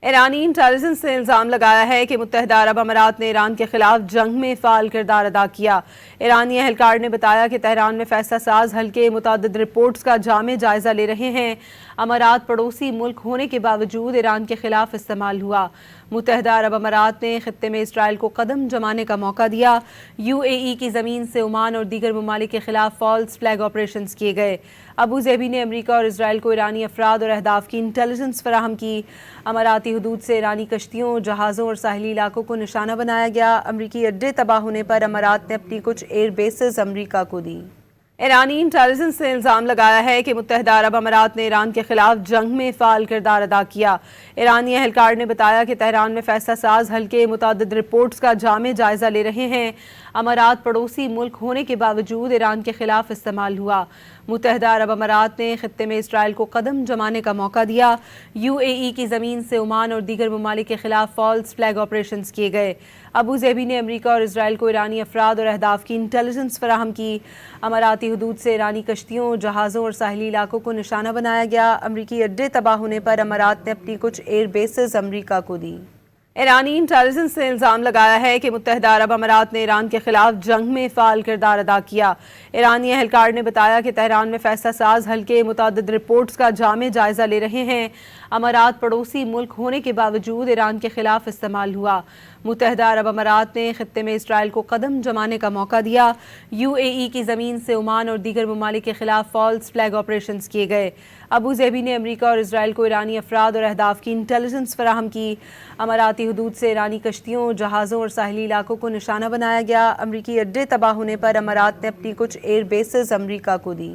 ایرانی انٹیلیجنس نے الزام لگایا ہے کہ متحدہ عرب امارات نے ایران کے خلاف جنگ میں فعال کردار ادا کیا۔ ایرانی اہلکار نے بتایا کہ تہران میں فیصلہ ساز حلقے متعدد رپورٹس کا جامع جائزہ لے رہے ہیں۔ امارات پڑوسی ملک ہونے کے باوجود ایران کے خلاف استعمال ہوا۔ متحدہ عرب امارات نے خطے میں اسرائیل کو قدم جمانے کا موقع دیا۔ یو اے ای کی زمین سے عمان اور دیگر ممالک کے خلاف فالس فلیگ آپریشنز کیے گئے۔ ابو ظہبی نے امریکہ اور اسرائیل کو ایرانی افراد اور اہداف کی انٹیلیجنس فراہم کی۔ اماراتی حدود سے ایرانی کشتیوں، جہازوں اور ساحلی علاقوں کو نشانہ بنایا گیا۔ امریکی اڈے تباہ ہونے پر امارات نے اپنی کچھ ایئر بیسز امریکہ کو دی۔ ایرانی انٹیلیجنس نے الزام لگایا ہے کہ متحدہ عرب امارات نے ایران کے خلاف جنگ میں فعال کردار ادا کیا۔ ایرانی اہلکار نے بتایا کہ تہران میں فیصلہ ساز حلقے متعدد رپورٹس کا جامع جائزہ لے رہے ہیں۔ امارات پڑوسی ملک ہونے کے باوجود ایران کے خلاف استعمال ہوا۔ متحدہ عرب امارات نے خطے میں اسرائیل کو قدم جمانے کا موقع دیا۔ یو اے ای کی زمین سے عمان اور دیگر ممالک کے خلاف فالس فلیگ آپریشنز کیے گئے۔ ابو ظہبی نے امریکہ اور اسرائیل کو ایرانی افراد اور اہداف کی انٹیلیجنس فراہم کی۔ اماراتی حدود سے ایرانی کشتیوں، جہازوں اور ساحلی علاقوں کو نشانہ بنایا گیا۔ امریکی اڈے تباہ ہونے پر امارات نے اپنی کچھ ایئر بیسز امریکہ کو دی۔ ایرانی انٹیلیجنس نے الزام لگایا ہے کہ متحدہ عرب امارات نے ایران کے خلاف جنگ میں فعال کردار ادا کیا۔ ایرانی اہلکار نے بتایا کہ تہران میں فیصلہ ساز حلقے متعدد رپورٹس کا جامع جائزہ لے رہے ہیں۔ امارات پڑوسی ملک ہونے کے باوجود ایران کے خلاف استعمال ہوا۔ متحدہ عرب امارات نے خطے میں اسرائیل کو قدم جمانے کا موقع دیا۔ یو اے ای کی زمین سے عمان اور دیگر ممالک کے خلاف فالس فلیگ آپریشنز کیے گئے۔ ابو ظہبی نے امریکہ اور اسرائیل کو ایرانی افراد اور اہداف کی انٹیلیجنس فراہم کی۔ اماراتی حدود سے ایرانی کشتیوں، جہازوں اور ساحلی علاقوں کو نشانہ بنایا گیا۔ امریکی اڈے تباہ ہونے پر امارات نے اپنی کچھ ایئر بیسز امریکہ کو دی۔